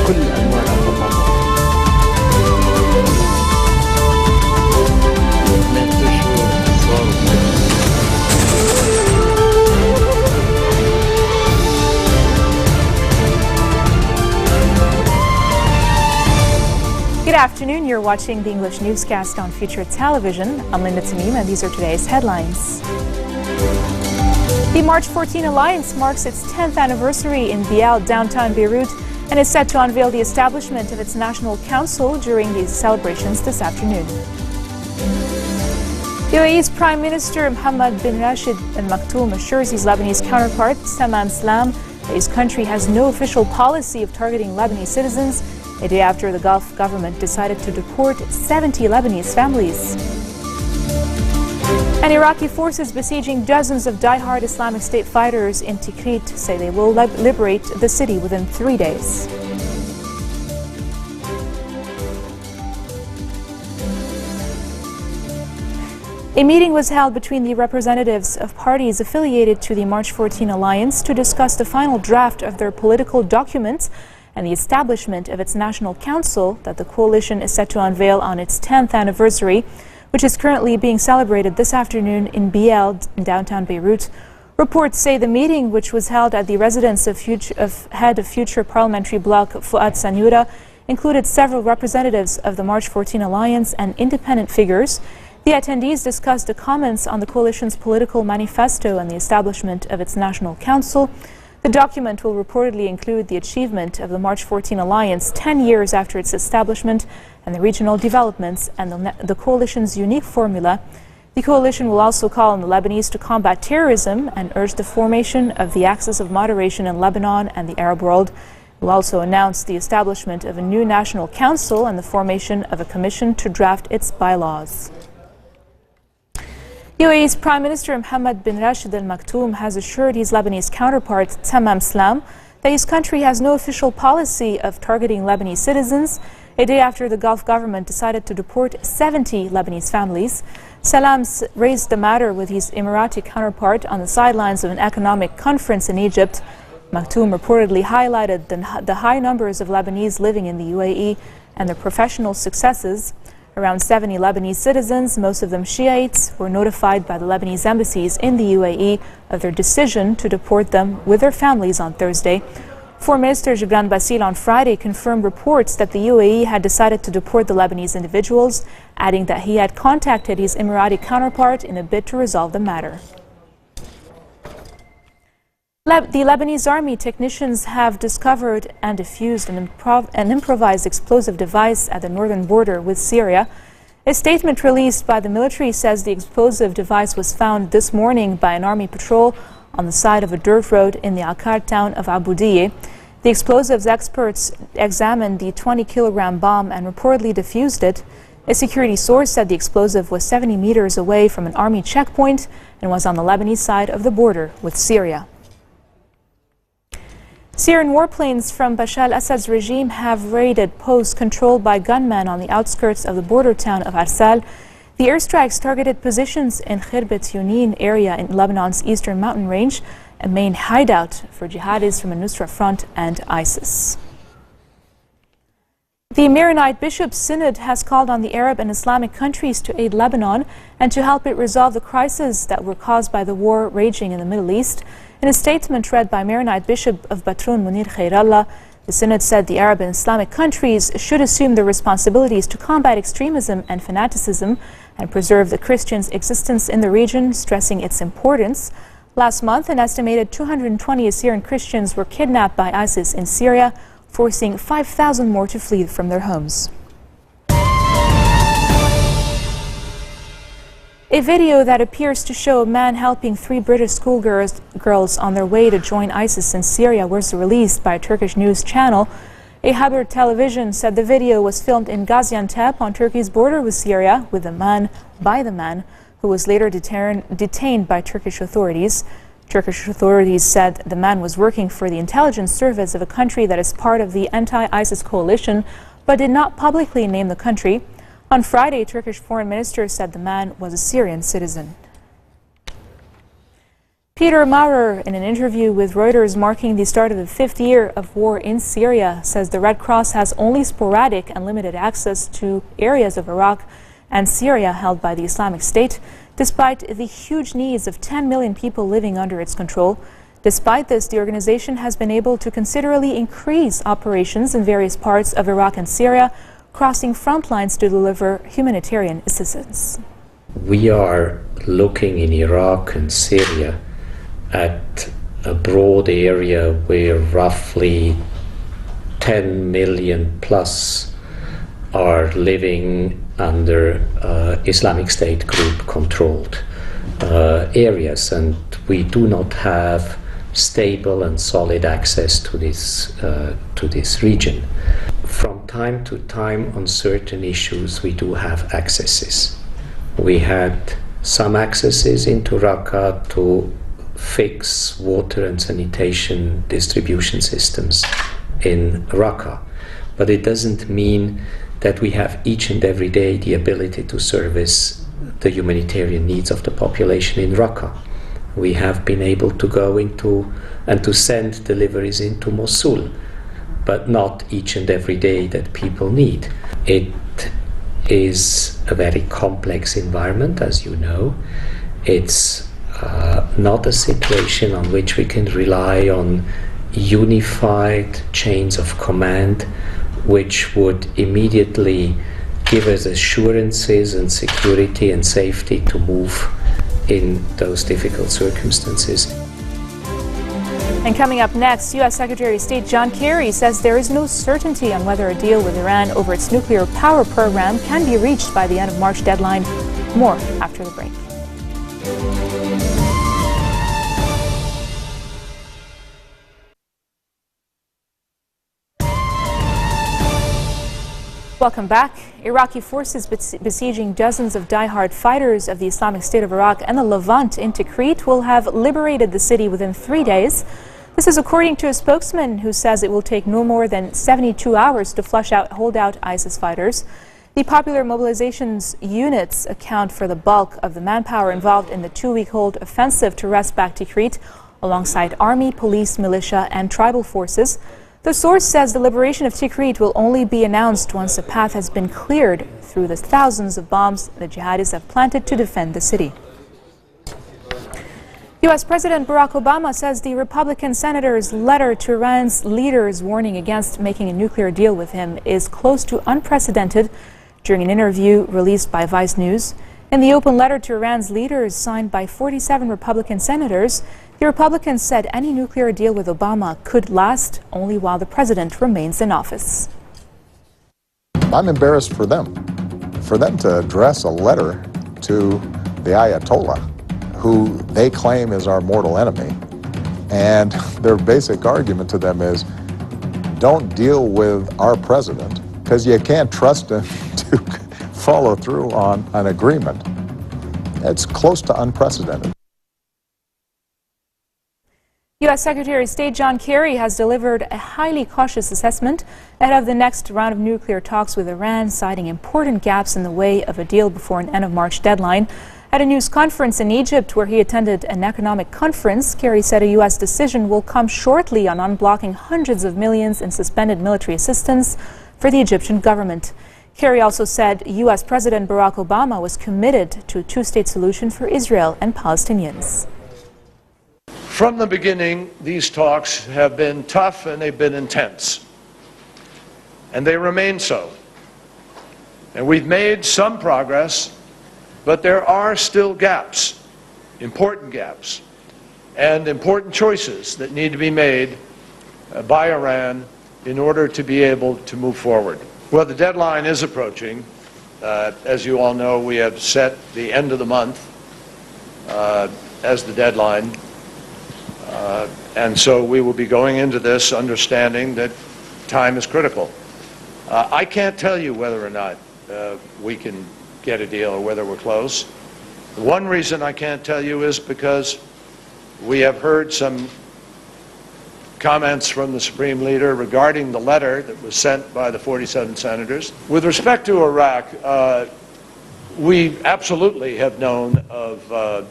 كل أنواع الثقافات. Good afternoon. You're watching the English newscast on Future Television. I'm Linda Tamim, and these are today's headlines. The March 14 Alliance marks its 10th anniversary in Bial, downtown Beirut, and is set to unveil the establishment of its National Council during these celebrations this afternoon. UAE's Prime Minister Mohammed bin Rashid Al Maktoum assures his Lebanese counterpart, Tamam Salam, that his country has no official policy of targeting Lebanese citizens, a day after the Gulf government decided to deport 70 Lebanese families. And Iraqi forces besieging dozens of die-hard Islamic State fighters in Tikrit say they will liberate the city within 3 days. A meeting was held between the representatives of parties affiliated to the March 14 Alliance to discuss the final draft of their political documents and the establishment of its National Council that the coalition is set to unveil on its 10th anniversary, which is currently being celebrated this afternoon in Bial, in downtown Beirut. Reports say the meeting, which was held at the residence of head of Future Parliamentary Bloc Fuad Sanyura, included several representatives of the March 14 Alliance and independent figures. The attendees discussed the comments on the coalition's political manifesto and the establishment of its National Council. The document will reportedly include the achievement of the March 14 Alliance 10 years after its establishment and the regional developments and the coalition's unique formula. The coalition will also call on the Lebanese to combat terrorism and urge the formation of the Axis of Moderation in Lebanon and the Arab world. It will also announce the establishment of a new National Council and the formation of a commission to draft its bylaws. UAE's Prime Minister Mohammed bin Rashid Al Maktoum has assured his Lebanese counterpart Tamam Salam that his country has no official policy of targeting Lebanese citizens, a day after the Gulf government decided to deport 70 Lebanese families. Salam raised the matter with his Emirati counterpart on the sidelines of an economic conference in Egypt. Maktoum reportedly highlighted the high numbers of Lebanese living in the UAE and their professional successes. Around 70 Lebanese citizens, most of them Shiites, were notified by the Lebanese embassies in the UAE of their decision to deport them with their families on Thursday. Foreign Minister Gibran Bassil on Friday confirmed reports that the UAE had decided to deport the Lebanese individuals, adding that he had contacted his Emirati counterpart in a bid to resolve the matter. The Lebanese army technicians have discovered and defused an improvised explosive device at the northern border with Syria. A statement released by the military says the explosive device was found this morning by an army patrol on the side of a dirt road in the Akkar town of Abudiyeh. The explosives experts examined the 20-kilogram bomb and reportedly defused it. A security source said the explosive was 70 meters away from an army checkpoint and was on the Lebanese side of the border with Syria. Syrian warplanes from Bashar al-Assad's regime have raided posts controlled by gunmen on the outskirts of the border town of Arsal. The airstrikes targeted positions in Khirbet Yunin area in Lebanon's eastern mountain range, a main hideout for jihadis from the Nusra Front and ISIS. The Maronite Bishops' Synod has called on the Arab and Islamic countries to aid Lebanon and to help it resolve the crises that were caused by the war raging in the Middle East. In a statement read by Maronite Bishop of Batroun Munir Khairallah, the Synod said the Arab and Islamic countries should assume their responsibilities to combat extremism and fanaticism and preserve the Christians' existence in the region, stressing its importance. Last month, an estimated 220 Assyrian Christians were kidnapped by ISIS in Syria, forcing 5,000 more to flee from their homes. A video that appears to show a man helping 3 British schoolgirls on their way to join ISIS in Syria was released by a Turkish news channel. A Haber television said the video was filmed in Gaziantep on Turkey's border with Syria by the man who was later detained by Turkish authorities. Turkish authorities said the man was working for the intelligence service of a country that is part of the anti-ISIS coalition, but did not publicly name the country. On Friday, Turkish foreign minister said the man was a Syrian citizen. Peter Maurer, in an interview with Reuters marking the start of the 5th year of war in Syria, says the Red Cross has only sporadic and limited access to areas of Iraq and Syria held by the Islamic State, despite the huge needs of 10 million people living under its control. Despite this, the organization has been able to considerably increase operations in various parts of Iraq and Syria, crossing front lines to deliver humanitarian assistance. We are looking in Iraq and Syria at a broad area where roughly 10 million plus are living under Islamic State group controlled areas, and we do not have stable and solid access to this region. From time to time on certain issues we do have accesses. We had some accesses into Raqqa to fix water and sanitation distribution systems in Raqqa, but it doesn't mean that we have each and every day the ability to service the humanitarian needs of the population in Raqqa. We have been able to go into and to send deliveries into Mosul, but not each and every day that people need. It is a very complex environment, as you know. It's not a situation on which we can rely on unified chains of command which would immediately give us assurances and security and safety to move in those difficult circumstances. And coming up next, U.S. Secretary of State John Kerry says there is no certainty on whether a deal with Iran over its nuclear power program can be reached by the end of March deadline. More after the break. Welcome back. Iraqi forces besieging dozens of die-hard fighters of the Islamic State of Iraq and the Levant in Tikrit will have liberated the city within 3 days. This is according to a spokesman who says it will take no more than 72 hours to flush out holdout ISIS fighters. The popular mobilizations units account for the bulk of the manpower involved in the 2-week-old offensive to wrest back Tikrit, alongside army, police, militia, and tribal forces. The source says the liberation of Tikrit will only be announced once a path has been cleared through the thousands of bombs the jihadis have planted to defend the city. U.S. President Barack Obama says the Republican senator's letter to Iran's leaders warning against making a nuclear deal with him is close to unprecedented during an interview released by Vice News. In the open letter to Iran's leaders signed by 47 Republican senators, the Republicans said any nuclear deal with Obama could last only while the president remains in office. I'm embarrassed for them to address a letter to the Ayatollah, who they claim is our mortal enemy. And their basic argument to them is, don't deal with our president because you can't trust him to follow through on an agreement. It's close to unprecedented. U.S. Secretary of State John Kerry has delivered a highly cautious assessment ahead of the next round of nuclear talks with Iran, citing important gaps in the way of a deal before an end of March deadline. At a news conference in Egypt where he attended an economic conference, Kerry said a U.S. decision will come shortly on unblocking hundreds of millions in suspended military assistance for the Egyptian government. Kerry also said U.S. President Barack Obama was committed to a two-state solution for Israel and Palestinians. From the beginning, these talks have been tough and they've been intense. And they remain so. And we've made some progress, but there are still gaps, important gaps, and important choices that need to be made by Iran in order to be able to move forward. Well, the deadline is approaching. As you all know, we have set the end of the month as the deadline. And so we will be going into this understanding that time is critical. I can't tell you whether or not we can get a deal or whether we're close. One reason I can't tell you is because we have heard some comments from the Supreme Leader regarding the letter that was sent by the 47 senators. With respect to Iraq, we absolutely have known of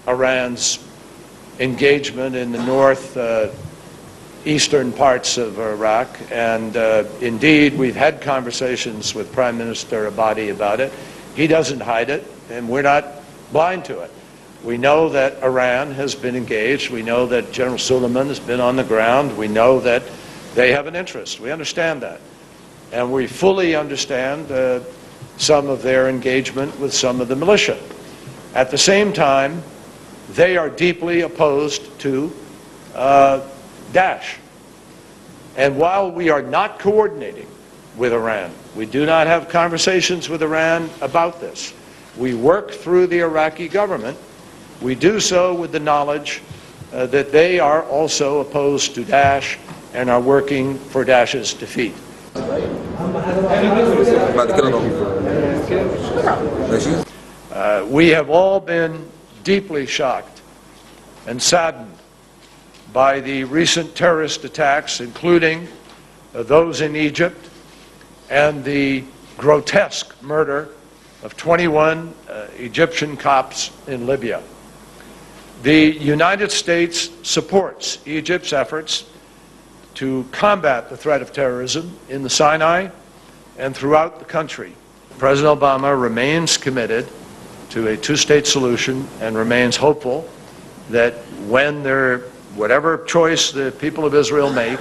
Iran's engagement in the eastern parts of Iraq, and indeed we've had conversations with Prime Minister Abadi about it. He doesn't hide it, and we're not blind to it. We know that Iran has been engaged. We know that General Suleiman has been on the ground. We know that they have an interest. We understand that. And we fully understand some of their engagement with some of the militia. At the same time, they are deeply opposed to Daesh. And while we are not coordinating with Iran, we do not have conversations with Iran about this. We work through the Iraqi government. We do so with the knowledge that they are also opposed to Daesh and are working for Daesh's defeat. We have all been deeply shocked and saddened by the recent terrorist attacks, including those in Egypt and the grotesque murder of 21 Egyptian Copts in Libya. The United States supports Egypt's efforts to combat the threat of terrorism in the Sinai and throughout the country. President Obama remains committed to a two-state solution and remains hopeful that when whatever choice the people of Israel make,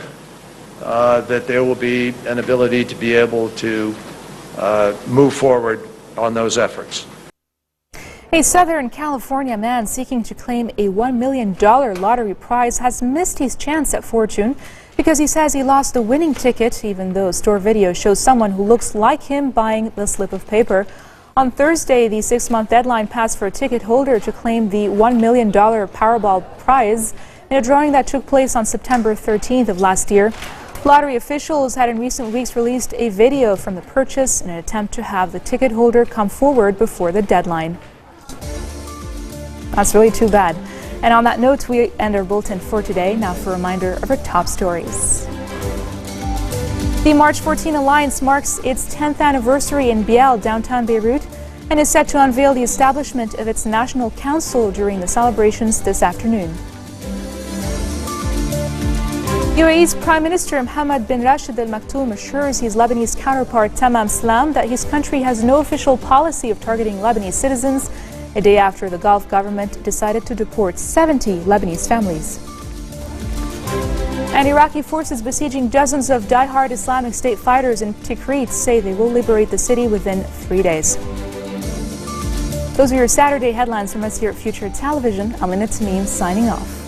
that there will be an ability to be able to move forward on those efforts. A Southern California man seeking to claim a $1 million lottery prize has missed his chance at fortune because he says he lost the winning ticket, even though store video shows someone who looks like him buying the slip of paper. On Thursday, the 6-month deadline passed for a ticket holder to claim the $1 million Powerball prize in a drawing that took place on September 13th of last year. Lottery officials had in recent weeks released a video from the purchase in an attempt to have the ticket holder come forward before the deadline. That's really too bad. And on that note, we end our bulletin for today. Now for a reminder of our top stories. The March 14 Alliance marks its 10th anniversary in Biel, downtown Beirut, and is set to unveil the establishment of its National Council during the celebrations this afternoon. UAE's Prime Minister Mohammed bin Rashid Al Maktoum assures his Lebanese counterpart Tamam Salam that his country has no official policy of targeting Lebanese citizens, a day after the Gulf government decided to deport 70 Lebanese families. And Iraqi forces besieging dozens of die-hard Islamic State fighters in Tikrit say they will liberate the city within 3 days. Those are your Saturday headlines from us here at Future Television. I'm Lina Tamim signing off.